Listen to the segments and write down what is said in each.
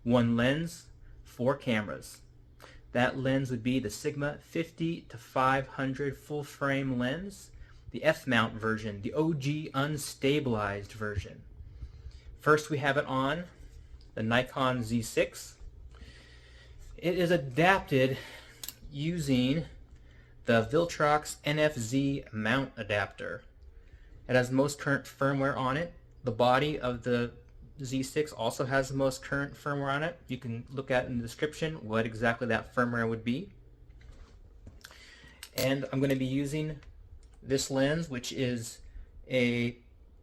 one lens, 4 cameras. That lens would be the Sigma 50-500 full frame lens, the F-mount version, the OG unstabilized version. First we have it on the Nikon Z6. It is adapted using the Viltrox NFZ mount adapter. It has the most current firmware on it. The body of the Z6 also has the most current firmware on it. You can look at in the description what exactly that firmware would be. And I'm going to be using this lens, which is a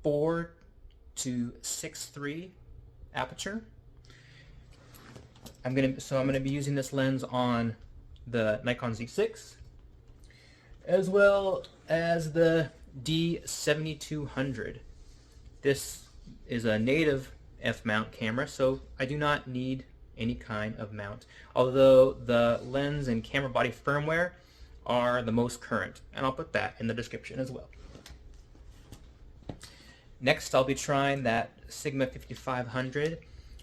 4-6.3 aperture. I'm going to be using this lens on the Nikon Z6 as well as the D7200. This is a native F-mount camera, so I do not need any kind of mount, although the lens and camera body firmware are the most current, and I'll put that in the description as well. Next, I'll be trying that Sigma 5500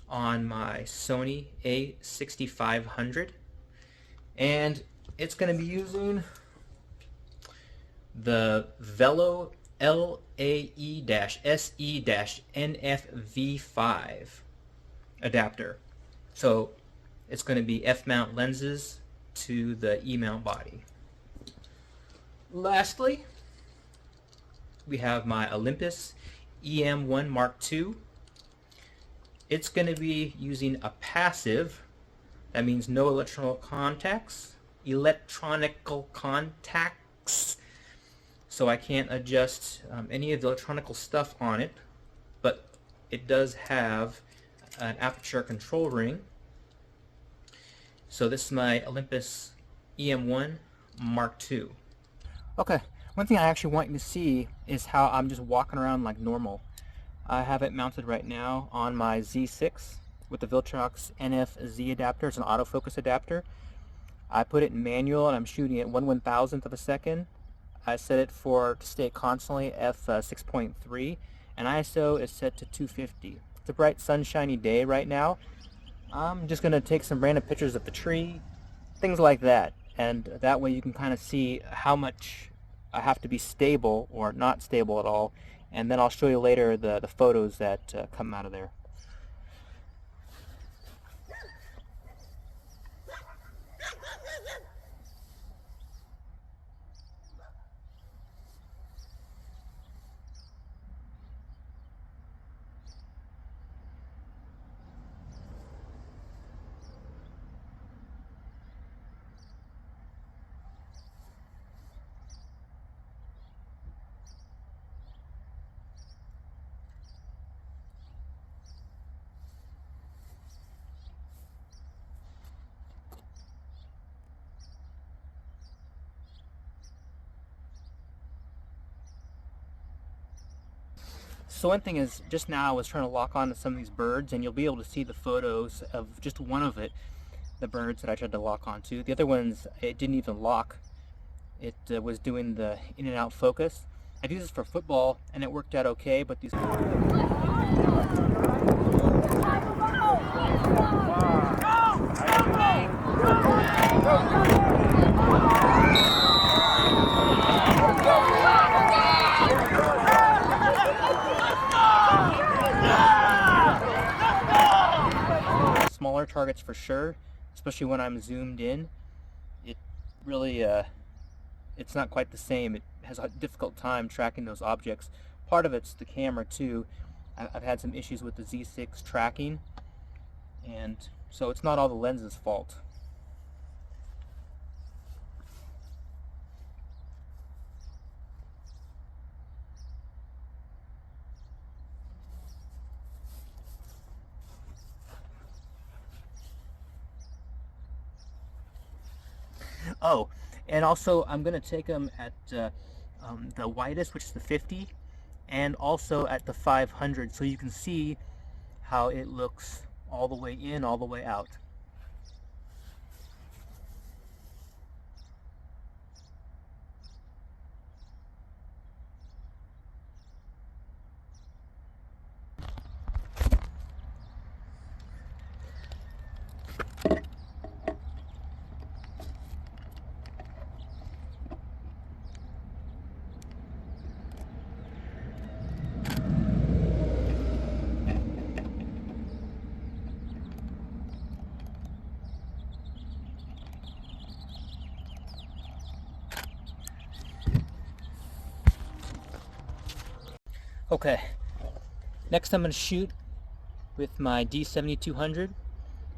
on my Sony A6500, and it's going to be using the Vello LAE-SE-NFV5 adapter. So it's going to be F-mount lenses to the E-mount body. Lastly, we have my Olympus E-M1 Mark II. It's going to be using a passive. That means no electronical contacts. So I can't adjust any of the electronical stuff on it, but it does have an aperture control ring. So this is my Olympus E-M1 Mark II. Okay, one thing I actually want you to see is how I'm just walking around like normal. I have it mounted right now on my Z6 with the Viltrox NFZ adapter. It's an autofocus adapter. I put it in manual and I'm shooting at 1/1000th of a second. I set it to stay constantly f6.3, and ISO is set to 250. It's a bright sunshiny day right now. I'm just going to take some random pictures of the tree, things like that, and that way you can kind of see how much I have to be stable or not stable at all, and then I'll show you later the photos that come out of there. So one thing is, just now I was trying to lock on to some of these birds, and you'll be able to see the photos of just one of the birds that I tried to lock onto. The other ones, it didn't even lock. It was doing the in and out focus. I do this for football, and it worked out okay, but these... Smaller targets for sure, especially when I'm zoomed in. It really, it's not quite the same. It has a difficult time tracking those objects. Part of it's the camera too. I've had some issues with the Z6 tracking, and so it's not all the lens's fault. Oh, and also I'm going to take them at the widest, which is the 50, and also at the 500, so you can see how it looks all the way in, all the way out. Okay, next I'm going to shoot with my D7200.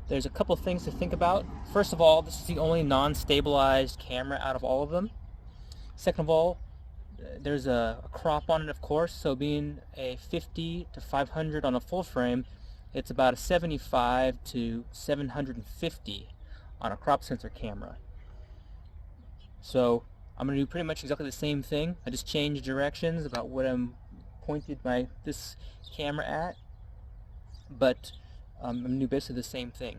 There's a couple things to think about. First of all, this is the only non-stabilized camera out of all of them. Second of all, there's a crop on it, of course, so being a 50 to 500 on a full frame, it's about a 75 to 750 on a crop sensor camera. So I'm going to do pretty much exactly the same thing. I just changed directions about what I'm pointed this camera at, but I'm going to do basically the same thing.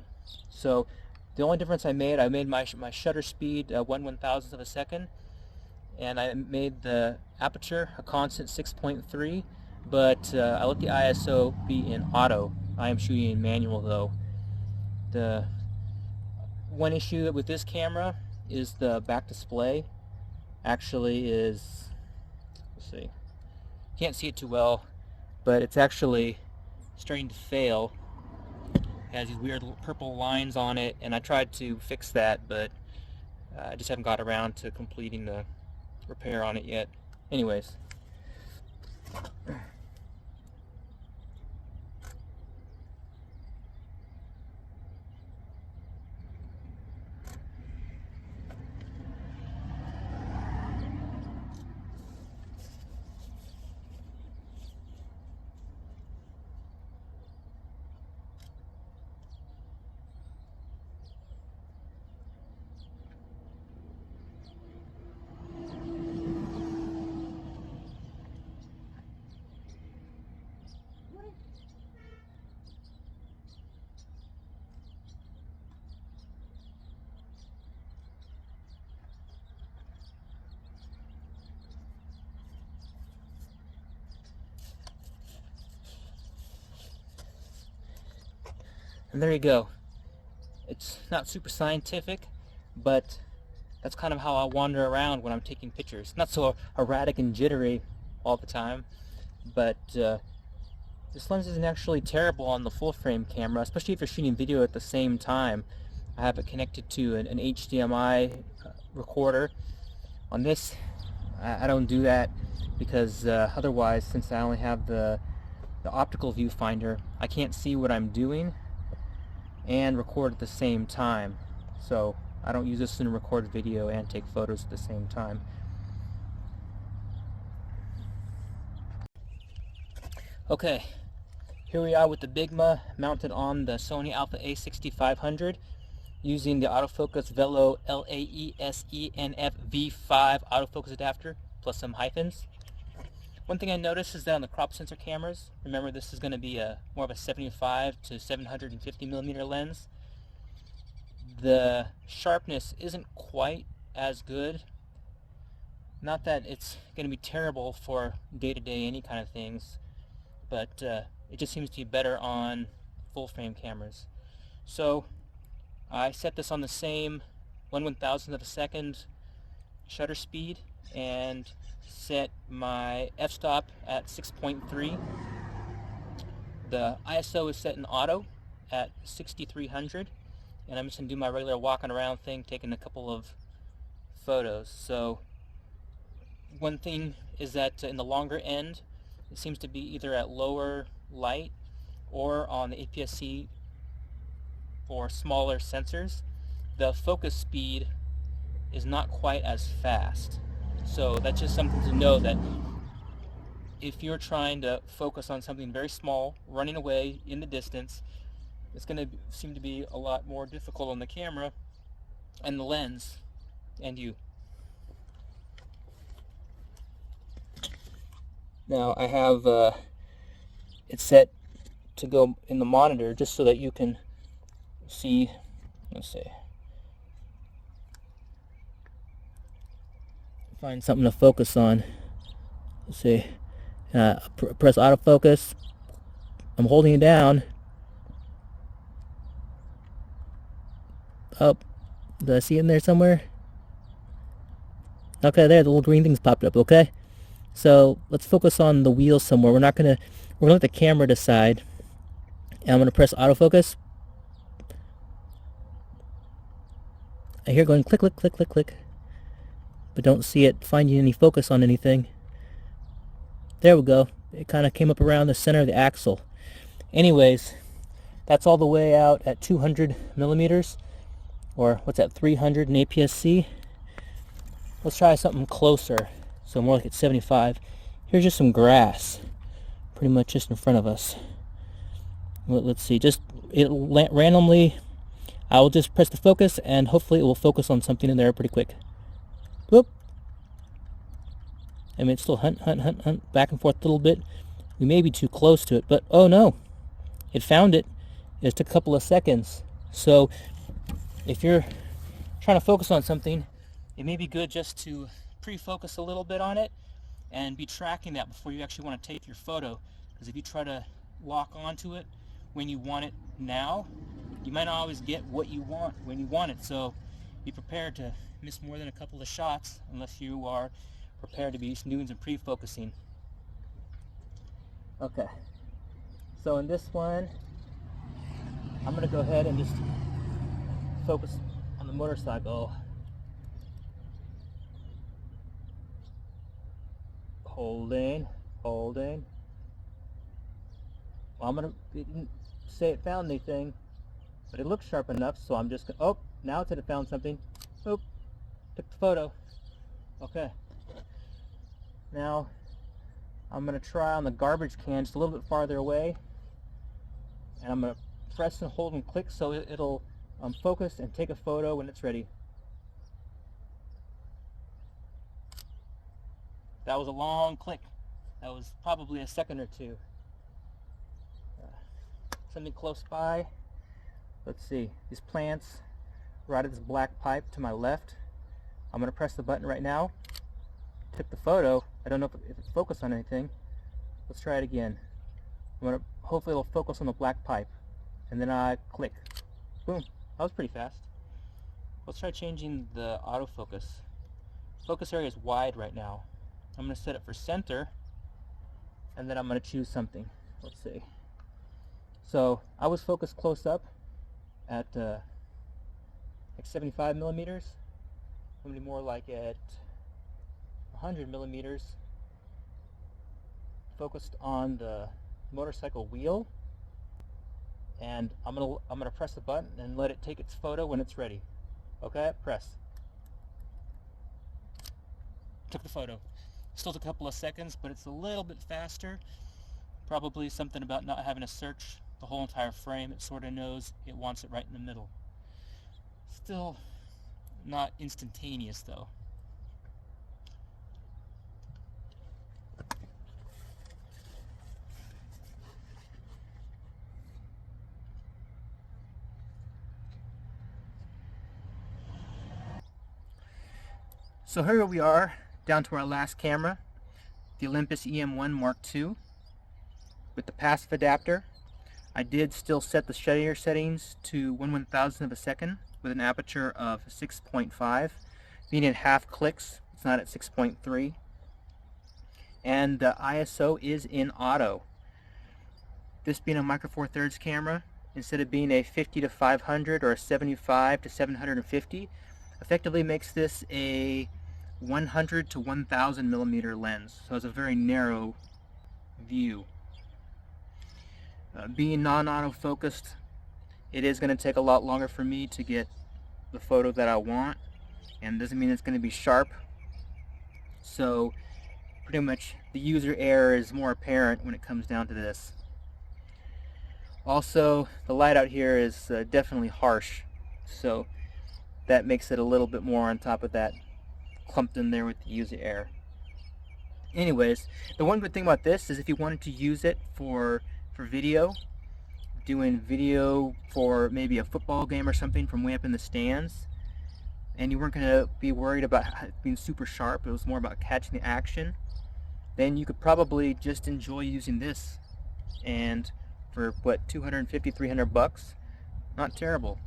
So the only difference I made my shutter speed 1/1000th of a second, and I made the aperture a constant 6.3, but I let the ISO be in auto. I am shooting in manual though. The one issue with this camera is the back display actually is, let's see, can't see it too well, but it's actually starting to fail. It has these weird purple lines on it, and I tried to fix that, but I just haven't got around to completing the repair on it yet. Anyways, and there you go. It's not super scientific, but that's kind of how I wander around when I'm taking pictures. Not so erratic and jittery all the time, but this lens isn't actually terrible on the full frame camera, especially if you're shooting video at the same time. I have it connected to an HDMI recorder. On this, I don't do that because otherwise, since I only have the optical viewfinder, I can't see what I'm doing and record at the same time. So I don't use this to record video and take photos at the same time. Okay, here we are with the Bigma mounted on the Sony E-A6500 using the autofocus Vello LAESENF V5 autofocus adapter plus some hyphens. One thing I noticed is that on the crop sensor cameras, remember this is going to be more of a 75 to 750 millimeter lens, the sharpness isn't quite as good. Not that it's going to be terrible for day-to-day any kind of things, but it just seems to be better on full frame cameras. So I set this on the same 1/1000th of a second shutter speed and set my f-stop at 6.3. The ISO is set in auto at 6300, and I'm just going to do my regular walking around thing, taking a couple of photos. So one thing is that in the longer end, it seems to be either at lower light or on the APS-C or smaller sensors, the focus speed is not quite as fast. So that's just something to know, that if you're trying to focus on something very small, running away in the distance, it's going to seem to be a lot more difficult on the camera and the lens and you. Now I have it set to go in the monitor just so that you can see, let's see, find something to focus on. Let's see, press autofocus. I'm holding it down. Oh, did I see it in there somewhere? Okay, there, the little green things popped up. Okay, so let's focus on the wheel somewhere. We're gonna let the camera decide. And I'm gonna press autofocus. I hear going click, click, click, click, click, but don't see it finding any focus on anything. There we go. it kind of came up around the center of the axle. Anyways, that's all the way out at 200 millimeters, or what's that, 300 in APS-C. Let's try something closer, so more like at 75. Here's just some grass, pretty much just in front of us. Let's see, just randomly, I'll just press the focus and hopefully it will focus on something in there pretty quick. Whoop. I mean, it's still hunt, back and forth a little bit. We may be too close to it, but oh no, it found it. It took a couple of seconds. So if you're trying to focus on something, it may be good just to pre-focus a little bit on it and be tracking that before you actually want to take your photo. Because if you try to lock onto it when you want it now, you might not always get what you want when you want it. So be prepared to miss more than a couple of shots unless you are prepared to be doing some pre-focusing. Okay, so in this one, I'm going to go ahead and just focus on the motorcycle. Holding. Well, it didn't say it found anything, but it looks sharp enough, so I'm just going to, oh, now it said it found something. Oop, took the photo. Okay. Now, I'm going to try on the garbage can just a little bit farther away, and I'm going to press and hold and click so it'll focus and take a photo when it's ready. That was a long click. That was probably a second or two. Something close by. Let's see. These plants right at this black pipe to my left. I'm going to press the button right now. Took the photo. I don't know if it's focused on anything. Let's try it again. Hopefully it'll focus on the black pipe. And then I click. Boom. That was pretty fast. Let's try changing the autofocus. Focus area is wide right now. I'm going to set it for center, and then I'm going to choose something. Let's see. So I was focused close up at like 75 millimeters. I'm going to be more like at 100 millimeters. Focused on the motorcycle wheel, and I'm gonna press the button and let it take its photo when it's ready. Okay, press. Took the photo. Still took a couple of seconds, but it's a little bit faster. Probably something about not having to search the whole entire frame. It sort of knows it wants it right in the middle. Still not instantaneous though. So here we are, down to our last camera, the Olympus E-M1 Mark II with the passive adapter. I did still set the shutter settings to 1/1000th of a second with an aperture of 6.5, being at half clicks. It's not at 6.3. And the ISO is in auto. This being a micro four thirds camera, instead of being a 50-500 or a 75-750, effectively makes this a 100 to 1000 millimeter lens, so it's a very narrow view. Being non-auto focused, it is going to take a lot longer for me to get the photo that I want, and doesn't mean it's going to be sharp. So pretty much the user error is more apparent when it comes down to this. Also, the light out here is definitely harsh, so that makes it a little bit more on top of that, clumped in there with the user error. Anyways, the one good thing about this is if you wanted to use it for video, doing video for maybe a football game or something from way up in the stands, and you weren't going to be worried about it being super sharp, it was more about catching the action, then you could probably just enjoy using this. And for what, 250, 300 bucks? Not terrible.